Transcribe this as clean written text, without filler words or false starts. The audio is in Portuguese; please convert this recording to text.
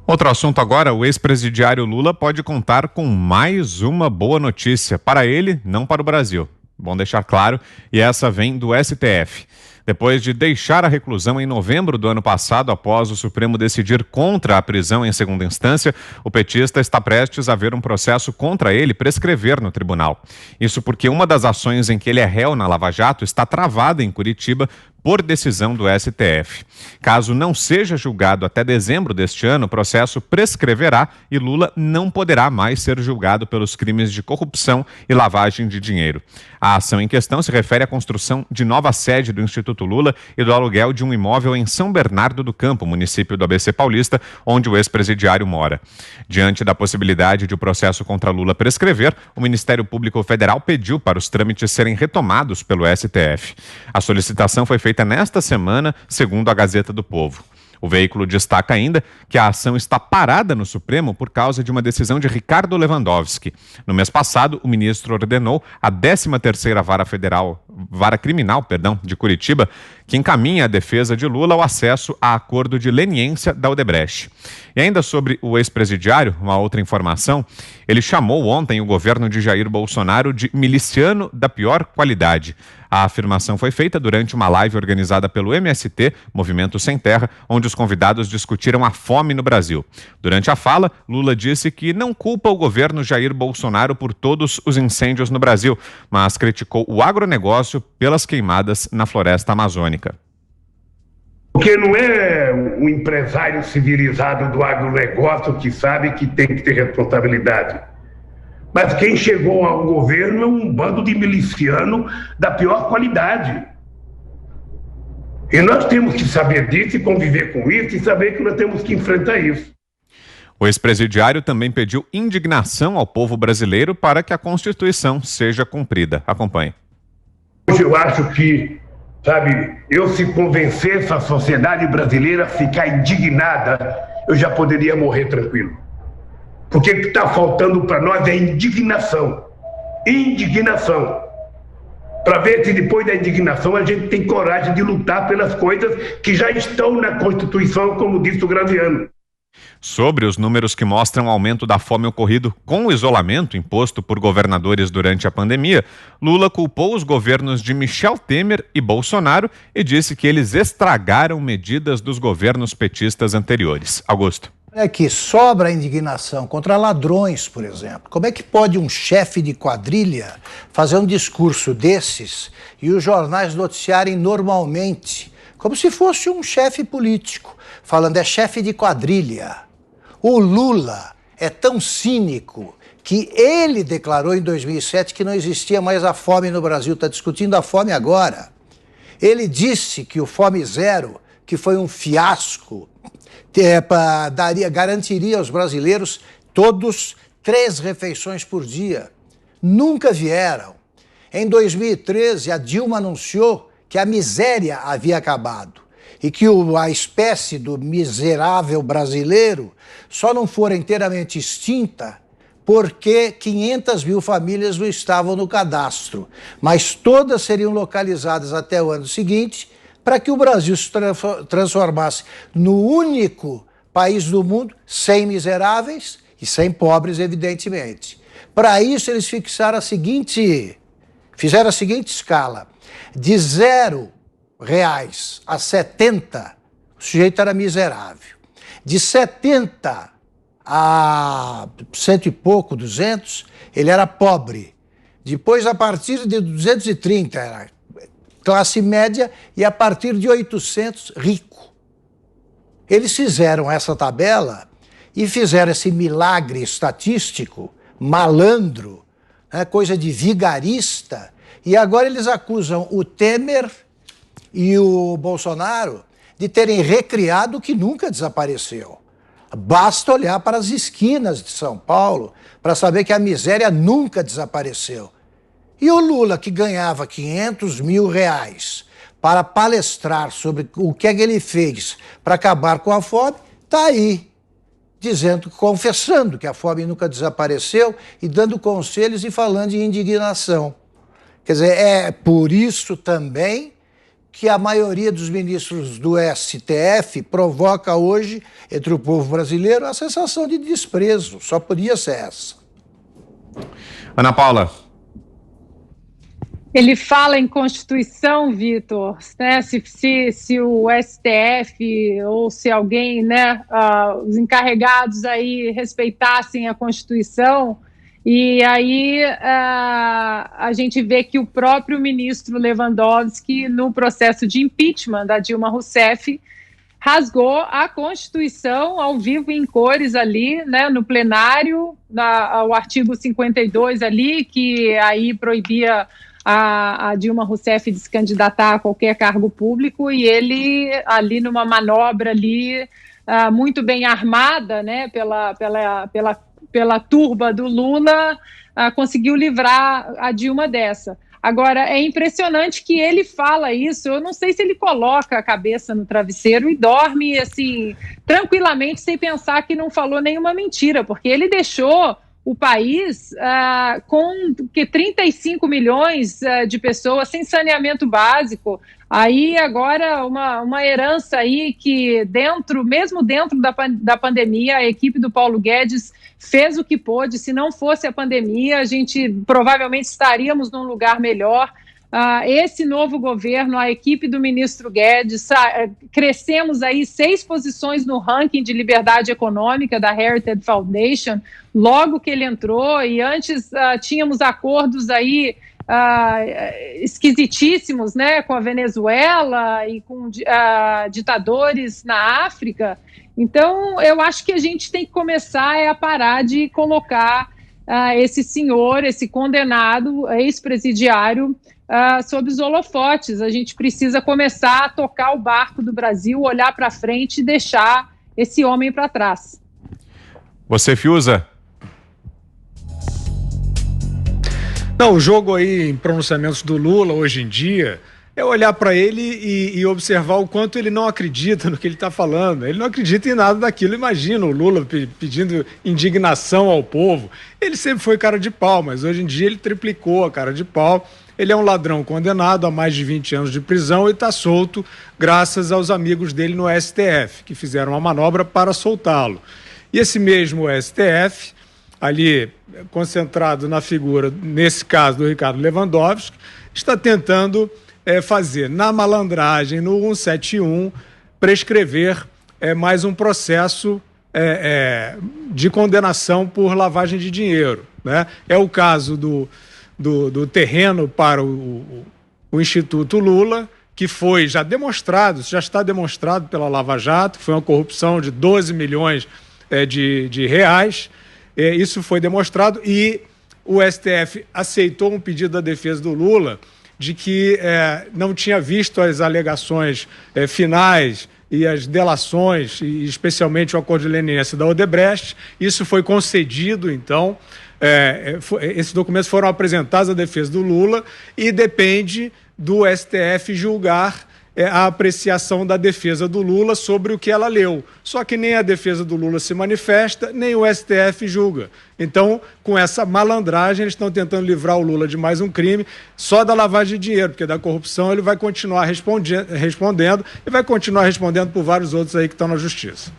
Outro assunto agora, o ex-presidiário Lula pode contar com mais uma boa notícia. Para ele, não para o Brasil. Bom deixar claro, e essa vem do STF. Depois de deixar a reclusão em novembro do ano passado, após o Supremo decidir contra a prisão em segunda instância, o petista está prestes a ver um processo contra ele prescrever no tribunal. Isso porque uma das ações em que ele é réu na Lava Jato está travada em Curitiba por decisão do STF. Caso não seja julgado até dezembro deste ano, o processo prescreverá e Lula não poderá mais ser julgado pelos crimes de corrupção e lavagem de dinheiro. A ação em questão se refere à construção de nova sede do Instituto Lula e do aluguel de um imóvel em São Bernardo do Campo, município do ABC Paulista, onde o ex-presidiário mora. Diante da possibilidade de o processo contra Lula prescrever, o Ministério Público Federal pediu para os trâmites serem retomados pelo STF. A solicitação foi feita nesta semana, segundo a Gazeta do Povo. O veículo destaca ainda que a ação está parada no Supremo por causa de uma decisão de Ricardo Lewandowski. No mês passado, o ministro ordenou a 13ª Vara Criminal de Curitiba, que encaminha a defesa de Lula ao acesso a acordo de leniência da Odebrecht. E ainda sobre o ex-presidiário, uma outra informação, ele chamou ontem o governo de Jair Bolsonaro de miliciano da pior qualidade. A afirmação foi feita durante uma live organizada pelo MST, Movimento Sem Terra, onde os convidados discutiram a fome no Brasil. Durante a fala, Lula disse que não culpa o governo Jair Bolsonaro por todos os incêndios no Brasil, mas criticou o agronegócio pelas queimadas na floresta amazônica. Porque não é um empresário civilizado do agronegócio que sabe que tem que ter responsabilidade. Mas quem chegou ao governo é um bando de miliciano da pior qualidade. E nós temos que saber disso e conviver com isso e saber que nós temos que enfrentar isso. O ex-presidiário também pediu indignação ao povo brasileiro para que a Constituição seja cumprida. Acompanhe. Hoje eu acho que, eu se convencesse a sociedade brasileira a ficar indignada, eu já poderia morrer tranquilo. Porque o que está faltando para nós é indignação. Indignação. Para ver se depois da indignação a gente tem coragem de lutar pelas coisas que já estão na Constituição, como disse o Graziano. Sobre os números que mostram o aumento da fome ocorrido com o isolamento imposto por governadores durante a pandemia, Lula culpou os governos de Michel Temer e Bolsonaro e disse que eles estragaram medidas dos governos petistas anteriores. Augusto. É que sobra a indignação contra ladrões, por exemplo. Como é que pode um chefe de quadrilha fazer um discurso desses e os jornais noticiarem normalmente, como se fosse um chefe político, falando é chefe de quadrilha? O Lula é tão cínico que ele declarou em 2007 que não existia mais a fome no Brasil, está discutindo a fome agora. Ele disse que o Fome Zero, que foi um fiasco, garantiria aos brasileiros todos 3 refeições por dia. Nunca vieram. Em 2013, a Dilma anunciou que a miséria havia acabado e que a espécie do miserável brasileiro só não fora inteiramente extinta porque 500 mil famílias não estavam no cadastro, mas todas seriam localizadas até o ano seguinte para que o Brasil se transformasse no único país do mundo sem miseráveis e sem pobres, evidentemente. Para isso, eles fizeram a seguinte escala: de R$0 a 70, o sujeito era miserável. De 70 a 100 e pouco, 200, ele era pobre. Depois, a partir de 230, era classe média, e a partir de 800, rico. Eles fizeram essa tabela e fizeram esse milagre estatístico, malandro, coisa de vigarista, e agora eles acusam o Temer e o Bolsonaro de terem recriado o que nunca desapareceu. Basta olhar para as esquinas de São Paulo para saber que a miséria nunca desapareceu. E o Lula, que ganhava R$500 mil para palestrar sobre o que é que ele fez para acabar com a fome, está aí, confessando que a fome nunca desapareceu e dando conselhos e falando de indignação. Quer dizer, é por isso também que a maioria dos ministros do STF provoca hoje entre o povo brasileiro a sensação de desprezo. Só podia ser essa. Ana Paula. Ele fala em Constituição, Vitor, né? Se o STF ou se alguém, né, os encarregados aí respeitassem a Constituição, e aí a gente vê que o próprio ministro Lewandowski, no processo de impeachment da Dilma Rousseff, rasgou a Constituição ao vivo em cores ali, né, no plenário, o artigo 52 ali, que aí proibia a Dilma Rousseff de se candidatar a qualquer cargo público, e ele ali numa manobra ali muito bem armada, né, pela turba do Lula, conseguiu livrar a Dilma dessa. Agora, é impressionante que ele fala isso, eu não sei se ele coloca a cabeça no travesseiro e dorme, assim, tranquilamente, sem pensar que não falou nenhuma mentira, porque ele deixou o país com 35 milhões de pessoas sem saneamento básico. Aí agora uma herança aí que mesmo dentro da pandemia, a equipe do Paulo Guedes fez o que pôde. Se não fosse a pandemia, a gente provavelmente estaríamos num lugar melhor. Esse novo governo, a equipe do ministro Guedes, crescemos aí 6 posições no ranking de liberdade econômica da Heritage Foundation, logo que ele entrou, e antes tínhamos acordos aí esquisitíssimos, né, com a Venezuela e com ditadores na África. Então, eu acho que a gente tem que começar a parar de colocar esse senhor, esse condenado, ex-presidiário, sob os holofotes. A gente precisa começar a tocar o barco do Brasil, olhar para frente e deixar esse homem para trás. Você, Fiuza? Não, o jogo aí em pronunciamentos do Lula hoje em dia é olhar para ele e observar o quanto ele não acredita no que ele está falando. Ele não acredita em nada daquilo. Imagina o Lula pedindo indignação ao povo. Ele sempre foi cara de pau, mas hoje em dia ele triplicou a cara de pau. Ele é um ladrão condenado a mais de 20 anos de prisão e está solto graças aos amigos dele no STF, que fizeram uma manobra para soltá-lo. E esse mesmo STF, ali concentrado na figura, nesse caso do Ricardo Lewandowski, está tentando fazer na malandragem, no 171, prescrever mais um processo de condenação por lavagem de dinheiro, né? É o caso do terreno para o Instituto Lula, que foi já está demonstrado pela Lava Jato, foi uma corrupção de 12 milhões de reais. Isso foi demonstrado e o STF aceitou um pedido da defesa do Lula de que não tinha visto as alegações finais e as delações, e especialmente o acordo de leniência da Odebrecht. Isso foi concedido, então. Esses documentos foram apresentados à defesa do Lula e depende do STF julgar a apreciação da defesa do Lula sobre o que ela leu. Só que nem a defesa do Lula se manifesta, nem o STF julga. Então, com essa malandragem, eles estão tentando livrar o Lula de mais um crime, só da lavagem de dinheiro, porque da corrupção ele vai continuar respondendo e vai continuar respondendo por vários outros aí que estão na justiça.